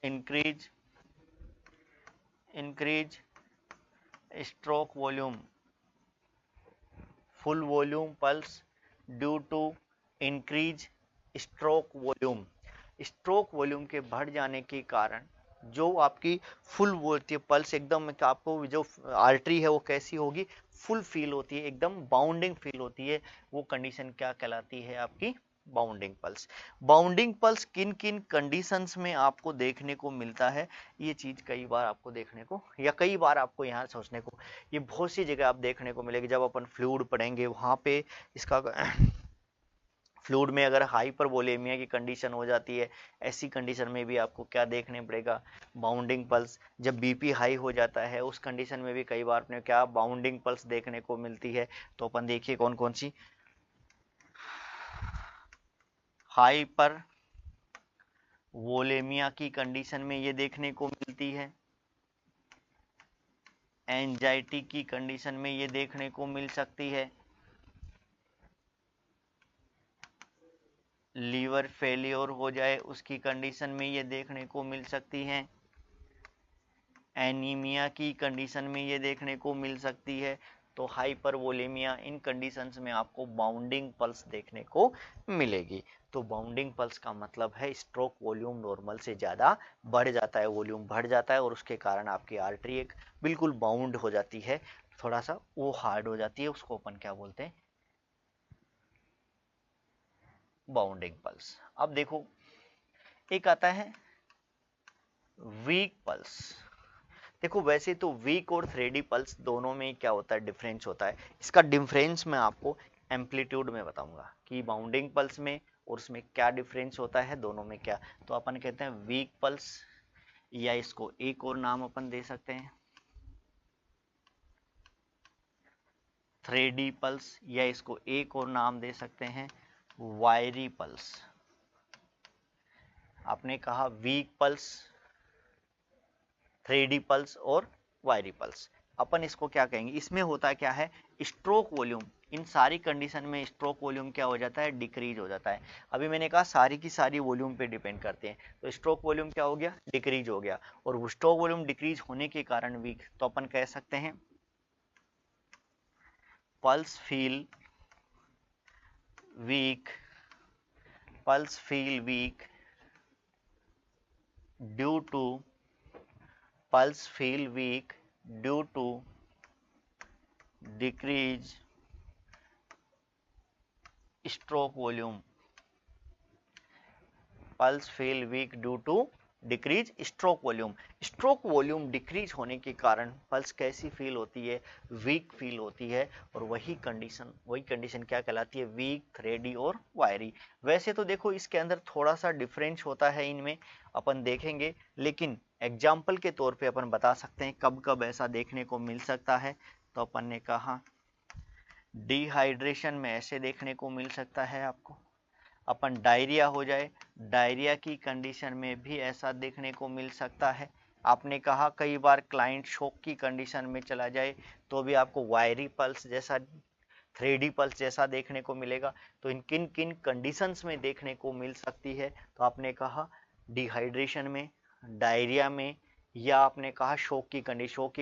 increase increase stroke volume, full volume pulse due to increase stroke volume. Stroke volume के बढ़ जाने के कारण जो आपकी फुल होती है पल्स, एकदम आपको जो आर्टरी है वो कैसी होगी, फुल फील होती है, एकदम बाउंडिंग फील होती है। वो कंडीशन क्या कहलाती है, आपकी बाउंडिंग पल्स। बाउंडिंग पल्स किन किन कंडीशंस में आपको देखने को मिलता है, ये चीज कई बार आपको देखने को, या कई बार आपको यहाँ सोचने को, ये बहुत सी जगह आप देखने को मिलेगी। जब अपन फ्लूइड पढ़ेंगे वहां पे इसका फ्लूइड में अगर हाइपरवोलेमिया की कंडीशन हो जाती है, ऐसी कंडीशन में भी आपको क्या देखने पड़ेगा, बाउंडिंग पल्स। जब बीपी हाई हो जाता है उस कंडीशन में भी कई बार अपने क्या बाउंडिंग पल्स देखने को मिलती है। तो अपन देखिए कौन कौन सी, हाइपर वोलेमिया की कंडीशन में ये देखने को मिलती है, एंजाइटी की कंडीशन में ये देखने को मिल सकती है, लीवर फेलियर हो जाए उसकी कंडीशन में ये देखने को मिल सकती है, एनीमिया की कंडीशन में ये देखने को मिल सकती है। तो हाइपरवोलेमिया, इन कंडीशंस में आपको बाउंडिंग पल्स देखने को मिलेगी। तो बाउंडिंग पल्स का मतलब है स्ट्रोक वॉल्यूम नॉर्मल से ज़्यादा बढ़ जाता है, वॉल्यूम बढ़ जाता है और उसके कारण आपकी आर्टरी एक बिल्कुल बाउंड हो जाती है, थोड़ा सा वो हार्ड हो जाती है, उसको अपन क्या बोलते हैं, बाउंडिंग पल्स। अब देखो एक आता है वीक पल्स। देखो वैसे तो वीक और थ्रेडी पल्स दोनों में क्या होता है, डिफरेंस होता है। इसका डिफरेंस मैं आपको एम्पलीट्यूड में बताऊंगा कि बाउंडिंग पल्स में और उसमें क्या डिफरेंस होता है, दोनों में क्या। तो अपन कहते हैं वीक पल्स, या इसको एक और नाम अपन दे सकते हैं थ्रेडी पल्स, या इसको एक और नाम दे सकते हैं वायरी पल्स। आपने कहा वीक पल्स, थ्रेडी पल्स और वायरी पल्स। अपन इसको क्या कहेंगे, इसमें होता क्या है, स्ट्रोक वॉल्यूम, इन सारी कंडीशन में स्ट्रोक वॉल्यूम क्या हो जाता है, डिक्रीज हो जाता है। अभी मैंने कहा सारी की सारी वॉल्यूम पे डिपेंड करते हैं, तो स्ट्रोक वॉल्यूम क्या हो गया, डिक्रीज हो गया। और स्ट्रोक वॉल्यूम डिक्रीज होने के कारण वीक, तो अपन कह सकते हैं pulse feel weak, pulse feel weak due to pulse feel weak due to decrease stroke volume, pulse feel weak due to decrease stroke volume. Stroke volume decrease होने के कारण पल्स कैसी फील होती है, वीक फील होती है। और वही कंडीशन क्या कहलाती है, वीक, थ्रेडी और वायरी। वैसे तो देखो इसके अंदर थोड़ा सा डिफरेंस होता है, इनमें अपन देखेंगे, लेकिन एग्जाम्पल के तौर पे अपन बता सकते हैं कब कब ऐसा देखने को मिल सकता है। तो अपन ने कहा डिहाइड्रेशन में ऐसे देखने को मिल सकता है आपको, अपन डायरिया हो जाए, डायरिया की कंडीशन में भी ऐसा देखने को मिल सकता है। आपने कहा कई बार क्लाइंट शॉक की कंडीशन में चला जाए तो भी आपको वायरी पल्स जैसा, थ्रेडी पल्स जैसा देखने को मिलेगा। तो इन किन किन कंडीशंस में देखने को मिल सकती है, तो आपने कहा डिहाइड्रेशन में, डायरिया में, या आपने कहा शॉक की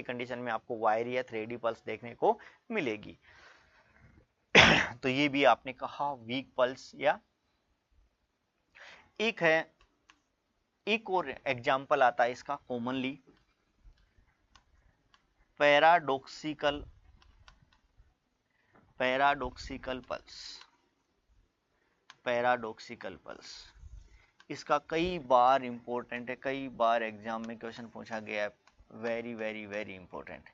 कंडीशन में आपको वायरी या थ्रेडी पल्स देखने को मिलेगी। तो ये भी आपने कहा वीक पल्स। या एक है, एक और एग्जाम्पल आता है इसका commonly, paradoxical paradoxical pulse, paradoxical pulse. इसका कई बार इंपॉर्टेंट है, कई बार एग्जाम में क्वेश्चन पूछा गया है, very very very important.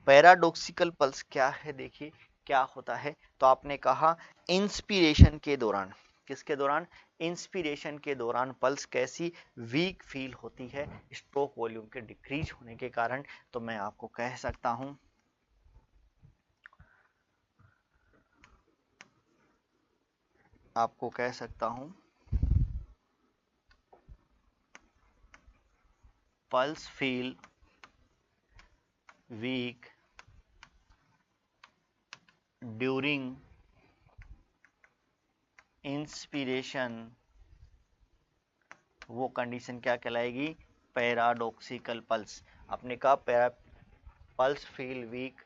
Paradoxical pulse क्या है, देखिए क्या होता है। तो आपने कहा इंस्पिरेशन के दौरान, किसके दौरान, इंस्पिरेशन के दौरान पल्स कैसी, वीक फील होती है स्ट्रोक वॉल्यूम के डिक्रीज होने के कारण। तो मैं आपको कह सकता हूं आपको कह सकता हूं pulse feel weak during inspiration, वो कंडीशन क्या कहलाएगी? Paradoxical pulse. आपने कहा pulse feel weak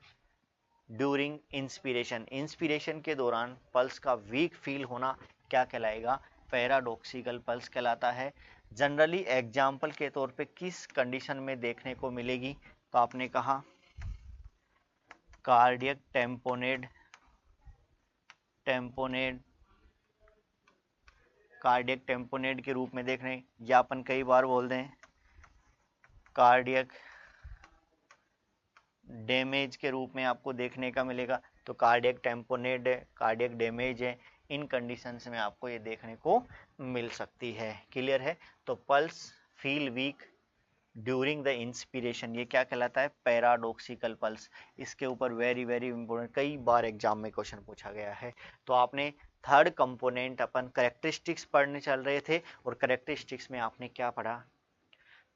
during inspiration, inspiration के दौरान पल्स का वीक फील होना क्या कहलाएगा? पैराडॉक्सिकल पल्स कहलाता है। जनरली एग्जाम्पल के तौर पे किस कंडीशन में देखने को मिलेगी? तो आपने कहा कार्डियक टेम्पोनेड, कार्डियक टेम्पोनेड के रूप में देख रहे हैं, या अपन कई बार बोल दें कार्डियक डैमेज के रूप में आपको देखने का मिलेगा। तो कार्डियक टेम्पोनेड है, कार्डियक डैमेज है, इन कंडीशंस में आपको ये देखने को मिल सकती है। क्लियर है? तो pulse feel weak during the inspiration, ये क्या कहलाता है? Paradoxical pulse. इसके ऊपर वेरी वेरी इंपॉर्टेंट, कई बार एग्जाम में क्वेश्चन पूछा गया है। तो आपने थर्ड कंपोनेंट अपन करेक्टरिस्टिक्स पढ़ने चल रहे थे, और करेक्टरिस्टिक्स में आपने क्या पढ़ा?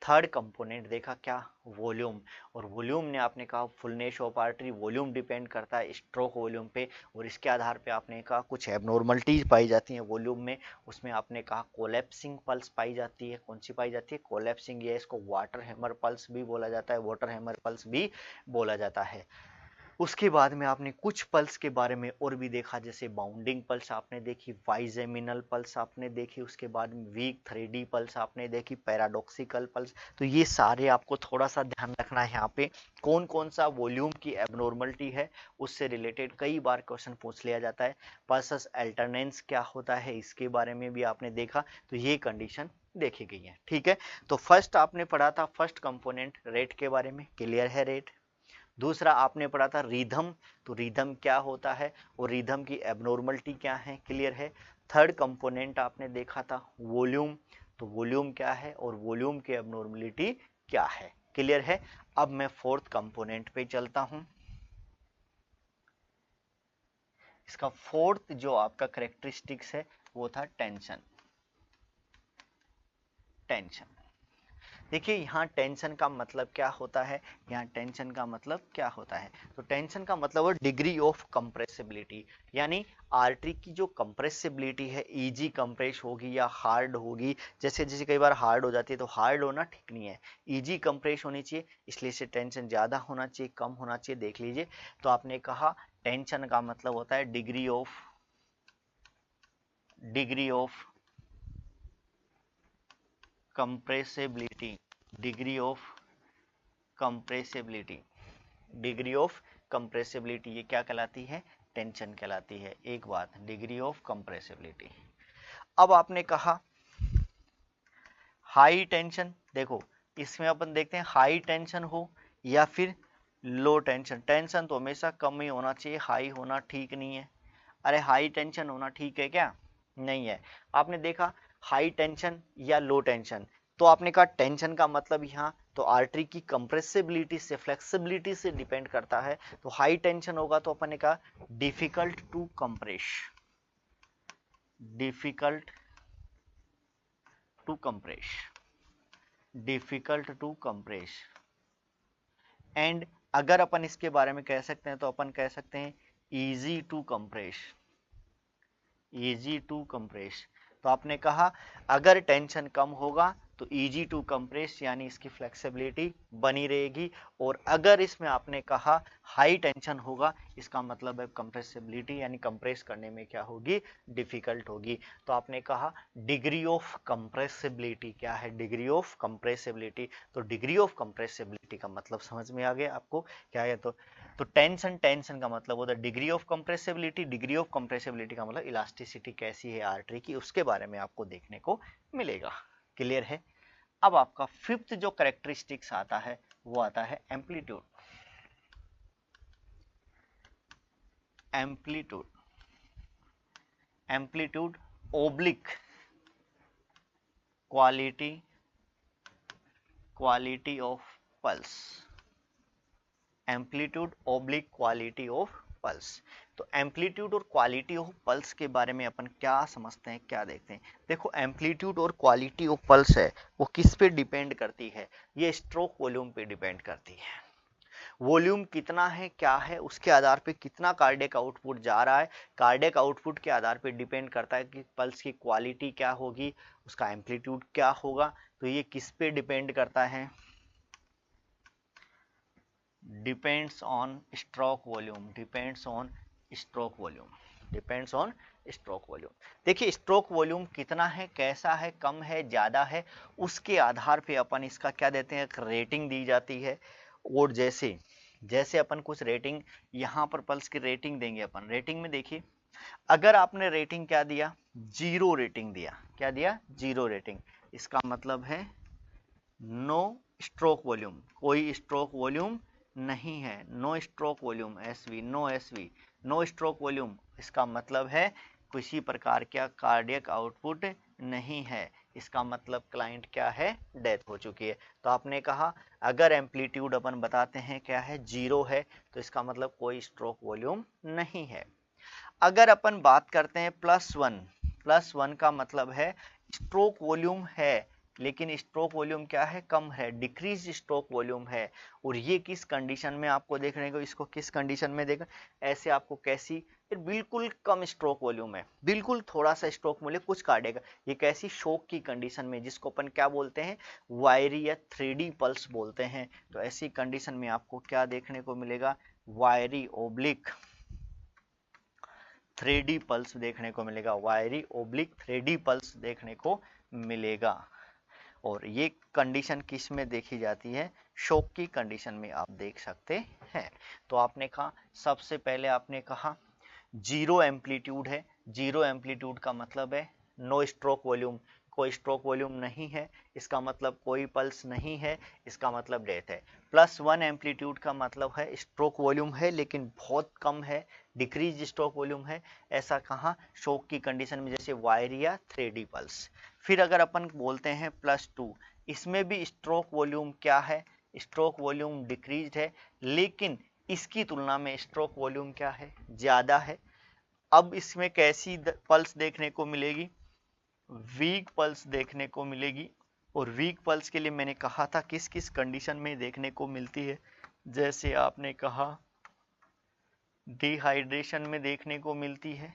थर्ड कंपोनेंट देखा क्या? वॉल्यूम। और वॉल्यूम ने आपने कहा fullness of artery, volume depend करता है स्ट्रोक वॉल्यूम पे, और इसके आधार पे आपने कहा कुछ एबनॉर्मलिटीज पाई जाती हैं वॉल्यूम में। उसमें आपने कहा कोलैप्सिंग पल्स पाई जाती है। कौन सी पाई जाती है? कोलैप्सिंग, या इसको वाटर हैमर पल्स भी बोला जाता है, वाटर हैमर पल्स भी बोला जाता है। उसके बाद में आपने कुछ पल्स के बारे में और भी देखा, जैसे बाउंडिंग पल्स आपने देखी, वाइजेमिनल पल्स आपने देखी, उसके बाद में वीक 3D पल्स आपने देखी, पैराडॉक्सिकल पल्स। तो ये सारे आपको थोड़ा सा ध्यान रखना है। यहाँ पे कौन कौन सा वॉल्यूम की एबनॉर्मलिटी है उससे रिलेटेड कई बार क्वेश्चन पूछ लिया जाता है। पल्सस अल्टरनेंस क्या होता है इसके बारे में भी आपने देखा। तो ये कंडीशन देखी गई है। ठीक है, तो फर्स्ट आपने पढ़ा था फर्स्ट कंपोनेंट रेट के बारे में, क्लियर है रेट। दूसरा आपने पढ़ा था रिदम, तो रिदम क्या होता है और रिदम की एबनॉर्मलिटी क्या है, क्लियर है। थर्ड कंपोनेंट आपने देखा था वॉल्यूम, तो वॉल्यूम क्या है और वॉल्यूम की एबनॉर्मलिटी क्या है, क्लियर है। अब मैं फोर्थ कंपोनेंट पे चलता हूं। इसका फोर्थ जो आपका करेक्टरिस्टिक्स है वो था टेंशन। टेंशन देखिए, यहाँ टेंशन का मतलब क्या होता है? यहाँ टेंशन का मतलब क्या होता है? तो टेंशन का मतलब है डिग्री ऑफ कंप्रेसिबिलिटी, यानी आर्टरी की जो कंप्रेसिबिलिटी है, इजी कंप्रेस होगी या हार्ड होगी। जैसे जैसे कई बार हार्ड हो जाती है, तो हार्ड होना ठीक नहीं है, इजी कंप्रेस होनी चाहिए, इसलिए से टेंशन ज्यादा होना चाहिए कम होना चाहिए, देख लीजिए। तो आपने कहा टेंशन का मतलब होता है degree of compressibility, degree of compressibility, degree of compressibility, ये क्या कहलाती है? टेंशन कहलाती है। एक बात, डिग्री ऑफ कंप्रेसिबिलिटी। अब आपने कहा हाई टेंशन, देखो इसमें अपन देखते हैं हाई टेंशन हो या फिर लो टेंशन। टेंशन तो हमेशा कम ही होना चाहिए, हाई होना ठीक नहीं है। अरे हाई टेंशन होना ठीक है क्या? नहीं है। आपने देखा हाई टेंशन या लो टेंशन, तो आपने कहा टेंशन का मतलब यहाँ तो आर्टरी की कंप्रेसिबिलिटी से, फ्लेक्सिबिलिटी से डिपेंड करता है। तो हाई टेंशन होगा तो अपन ने कहा difficult to compress, difficult to compress, difficult to compress. And अगर अपन इसके बारे में कह सकते हैं तो अपन कह सकते हैं easy to compress, easy to compress. तो आपने कहा अगर टेंशन कम होगा तो इजी टू कंप्रेस, यानी इसकी फ्लेक्सिबिलिटी बनी रहेगी। और अगर इसमें आपने कहा हाई टेंशन होगा, इसका मतलब है कंप्रेसिबिलिटी यानी कंप्रेस करने में क्या होगी? डिफिकल्ट होगी। तो आपने कहा डिग्री ऑफ कंप्रेसिबिलिटी क्या है? Degree of compressibility. तो डिग्री ऑफ कंप्रेसिबिलिटी का मतलब समझ में आ गया आपको क्या है? तो टेंशन, टेंशन का मतलब होता है degree of compressibility, degree of compressibility का मतलब इलास्टिसिटी कैसी है आर्टरी की, उसके बारे में आपको देखने को मिलेगा, क्लियर है। अब आपका फिफ्थ जो करेक्टरिस्टिक्स आता है वो आता है amplitude. Amplitude, amplitude oblique quality, quality of pulse, amplitude oblique quality of pulse. तो एम्पलीट्यूड और क्वालिटी ऑफ पल्स के बारे में अपन क्या समझते हैं, क्या देखते हैं। देखो एम्पलीट्यूड और क्वालिटी ऑफ पल्स है वो किस पे डिपेंड करती है, ये स्ट्रोक वॉल्यूम पे डिपेंड करती है। वॉल्यूम कितना है, क्या है, उसके आधार पे कितना कार्डियक आउटपुट जा रहा है, कार्डियक आउटपुट के आधार पे डिपेंड करता है कि पल्स की क्वालिटी क्या होगी, उसका एम्पलीट्यूड क्या होगा। तो ये किस पे डिपेंड करता है, depends on stroke volume, depends on stroke volume, depends on stroke volume. देखिए स्ट्रोक वॉल्यूम कितना है, कैसा है, कम है, ज्यादा है, उसके आधार पे अपन इसका क्या देते हैं, एक रेटिंग दी जाती है। और जैसे जैसे अपन कुछ रेटिंग यहाँ पर पल्स की रेटिंग देंगे अपन, रेटिंग में देखिए अगर आपने रेटिंग क्या दिया, जीरो रेटिंग दिया, क्या दिया, जीरो रेटिंग, इसका मतलब है नो स्ट्रोक वॉल्यूम, कोई स्ट्रोक वॉल्यूम नहीं है, no stroke volume, SV, no SV, no stroke volume, इसका मतलब है किसी प्रकार का कार्डियक आउटपुट नहीं है, इसका मतलब क्लाइंट क्या है, डेथ हो चुकी है। तो आपने कहा अगर एम्पलीट्यूड अपन बताते हैं क्या है, जीरो है, तो इसका मतलब कोई स्ट्रोक वॉल्यूम नहीं है। अगर अपन बात करते हैं +1, +1 का मतलब है स्ट्रोक वॉल्यूम है लेकिन स्ट्रोक वॉल्यूम क्या है, कम है, डिक्रीज स्ट्रोक वॉल्यूम है। और ये किस कंडीशन में आपको देखने को, इसको किस कंडीशन में देखा, ऐसे आपको कैसी, बिल्कुल कम स्ट्रोक वॉल्यूम है, बिल्कुल थोड़ा सा स्ट्रोक वॉल्यूम कुछ काटेगा, ये कैसी, शॉक की कंडीशन में, जिसको अपन क्या बोलते हैं, वायरी या 3D पल्स बोलते हैं। तो ऐसी कंडीशन में आपको क्या देखने को मिलेगा, वायरी ओब्लिक 3D पल्स देखने को मिलेगा, वायरी ओब्लिक 3D पल्स देखने को मिलेगा। और ये कंडीशन किस में देखी जाती है, शॉक की कंडीशन में आप देख सकते हैं। तो आपने कहा, सबसे पहले आपने कहा जीरो एम्पलीट्यूड है, जीरो एम्पलीट्यूड का मतलब है नो स्ट्रोक वॉल्यूम, कोई स्ट्रोक वॉल्यूम नहीं है, इसका मतलब कोई पल्स नहीं है, इसका मतलब डेथ है। +1 एम्पलीट्यूड का मतलब है स्ट्रोक वॉल्यूम है लेकिन बहुत कम है, डिक्रीज स्ट्रोक वॉल्यूम है, ऐसा कहाँ, शॉक की कंडीशन में, जैसे वायर या 3D पल्स। फिर अगर अपन बोलते हैं +2, इसमें भी स्ट्रोक वॉल्यूम क्या है, स्ट्रोक वॉल्यूम डिक्रीज है लेकिन इसकी तुलना में स्ट्रोक वॉल्यूम क्या है, ज्यादा है। अब इसमें कैसी पल्स देखने को मिलेगी, वीक पल्स देखने को मिलेगी। और वीक पल्स के लिए मैंने कहा था किस किस कंडीशन में देखने को मिलती है, जैसे आपने कहा डिहाइड्रेशन में देखने को मिलती है,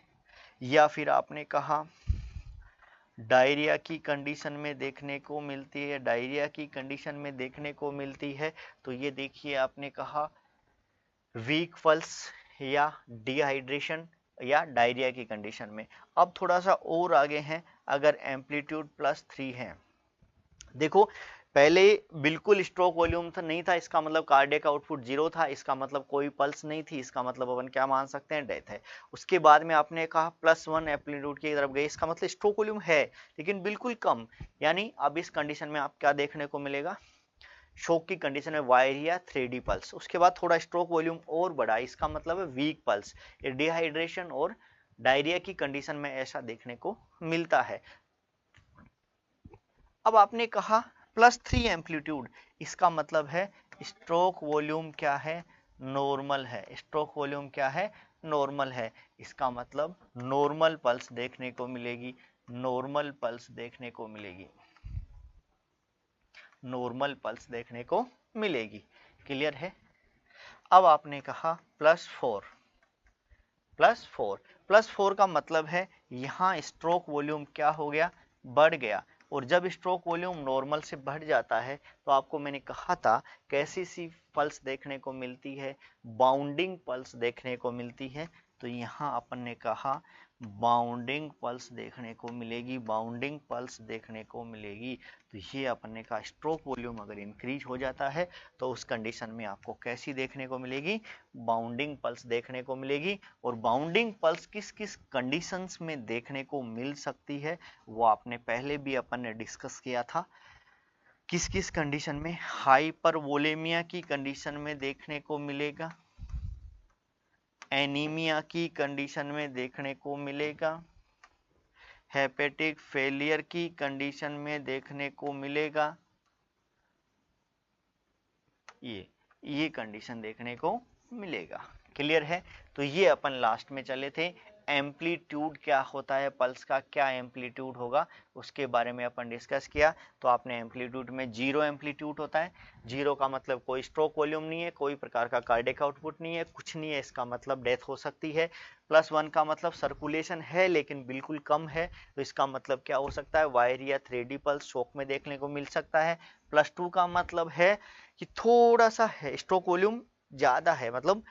या फिर आपने कहा डायरिया की कंडीशन में देखने को मिलती है, डायरिया की कंडीशन में देखने को मिलती है। तो ये देखिए आपने कहा वीक पल्स या डिहाइड्रेशन या डायरिया की कंडीशन में। अब थोड़ा सा और आगे हैं, अगर एम्पलीट्यूड +3 है, देखो पहले बिल्कुल स्ट्रोक वॉल्यूम था नहीं था, इसका मतलब कार्डियक आउटपुट जीरो था, इसका मतलब कोई पल्स नहीं थी, इसका मतलब अपन क्या मान सकते हैं, डेथ है। उसके बाद में आपने कहा +1 एम्पलीट्यूड की तरफ गए, इसका मतलब स्ट्रोक वॉल्यूम है लेकिन बिल्कुल कम, यानी अब इस कंडीशन में आप क्या देखने को मिलेगा, शॉक की कंडीशन में वायर या 3D पल्स। उसके बाद थोड़ा स्ट्रोक वॉल्यूम और बढ़ा, इसका मतलब है वीक पल्स, ये डिहाइड्रेशन और डायरिया की कंडीशन में ऐसा देखने को मिलता है। अब आपने कहा +3 एम्पलीट्यूड, इसका मतलब है स्ट्रोक वॉल्यूम क्या है, नॉर्मल है, स्ट्रोक वॉल्यूम क्या है, नॉर्मल है, इसका मतलब नॉर्मल पल्स देखने को मिलेगी, नॉर्मल पल्स देखने को मिलेगी, नॉर्मल पल्स देखने को मिलेगी। क्लियर है। अब आपने कहा +4, +4 का मतलब है यहाँ स्ट्रोक वॉल्यूम क्या हो गया, बढ़ गया। और जब स्ट्रोक वॉल्यूम नॉर्मल से बढ़ जाता है तो आपको मैंने कहा था कैसी सी पल्स देखने को मिलती है, बाउंडिंग पल्स देखने को मिलती है। तो यहाँ अपन ने कहा बाउंडिंग पल्स देखने को मिलेगी, बाउंडिंग पल्स देखने को मिलेगी। तो ये अपन ने कहा स्ट्रोक वॉल्यूम अगर इंक्रीज हो जाता है तो उस कंडीशन में आपको कैसी देखने को मिलेगी, बाउंडिंग पल्स देखने को मिलेगी। और बाउंडिंग पल्स किस किस कंडीशंस में देखने को मिल सकती है वो आपने पहले भी अपन ने डिस्कस किया था, किस किस कंडीशन में, हाइपरवोलेमिया की कंडीशन में देखने को मिलेगा, एनीमिया की कंडीशन में देखने को मिलेगा, हेपेटिक फेलियर की कंडीशन में देखने को मिलेगा, ये कंडीशन देखने को मिलेगा। क्लियर है। तो ये अपन लास्ट में चले थे, एम्पलीट्यूड क्या होता है, पल्स का क्या एम्पलीट्यूड होगा उसके बारे में अपन डिस्कस किया। तो आपने एम्पलीट्यूड में जीरो एम्पलीट्यूड होता है, जीरो का मतलब कोई स्ट्रोक वॉल्यूम नहीं है, कोई प्रकार का कार्डियक आउटपुट नहीं है, कुछ नहीं है, इसका मतलब डेथ हो सकती है। +1 का मतलब सर्कुलेशन है लेकिन बिल्कुल कम है, तो इसका मतलब क्या हो सकता है, वायर या 3D पल्स शॉक में देखने को मिल सकता है। +2 का मतलब है कि थोड़ा सा है स्ट्रोक वॉल्यूम ज्यादा है, मतलब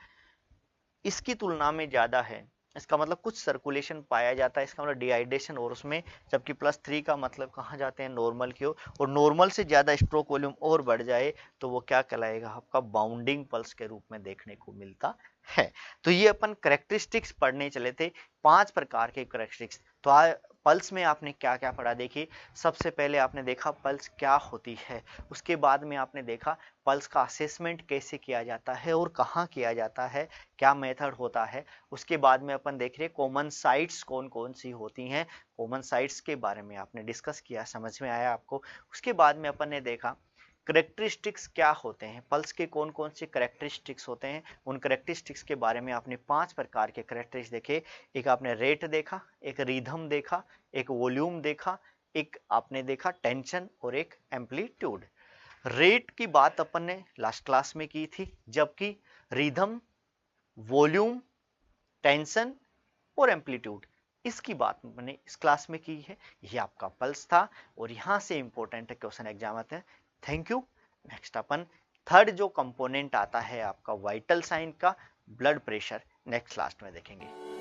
इसकी तुलना में ज्यादा है, इसका मतलब कुछ सर्कुलेशन पाया जाता है, इसका मतलब डिहाइड्रेशन और उसमें, जबकि +3 का मतलब कहाँ जाते हैं, नॉर्मल की ओर, और नॉर्मल से ज्यादा स्ट्रोक वॉल्यूम और बढ़ जाए तो वो क्या कहलाएगा, आपका बाउंडिंग पल्स के रूप में देखने को मिलता है। तो ये अपन करेक्टरिस्टिक्स पढ़ने चले थे, 5 प्रकार के करेक्टरिस्टिक्स। तो पल्स में आपने क्या क्या पढ़ा, देखिए सबसे पहले आपने देखा पल्स क्या होती है, उसके बाद में आपने देखा पल्स का असेसमेंट कैसे किया जाता है और कहाँ किया जाता है, क्या मेथड होता है। उसके बाद में अपन देख रहे कॉमन साइट्स कौन कौन सी होती हैं, कॉमन साइट्स के बारे में आपने डिस्कस किया, समझ में आया आपको। उसके बाद में अपन ने देखा करेक्टरिस्टिक्स क्या होते हैं, पल्स के कौन कौन से करेक्टरिस्टिक्स होते हैं, उन करेक्टरिस्टिक्स के बारे में आपने 5 प्रकार के करेक्टरिस्टिक्स देखे। एक आपने रेट देखा, एक रिदम देखा, एक वॉल्यूम देखा, एक आपने देखा टेंशन और एक एम्पलीट्यूड। रेट की बात अपन ने लास्ट क्लास में की थी, जबकि रिदम, वॉल्यूम, टेंशन और एम्पलीट्यूड इसकी बात मैंने इस क्लास में की है। ये आपका पल्स था और यहां से इंपॉर्टेंट क्वेश्चन एग्जाम आते हैं। Thank you. Next upon third जो कंपोनेंट आता है आपका वाइटल साइन का, ब्लड प्रेशर, नेक्स्ट क्लास में देखेंगे।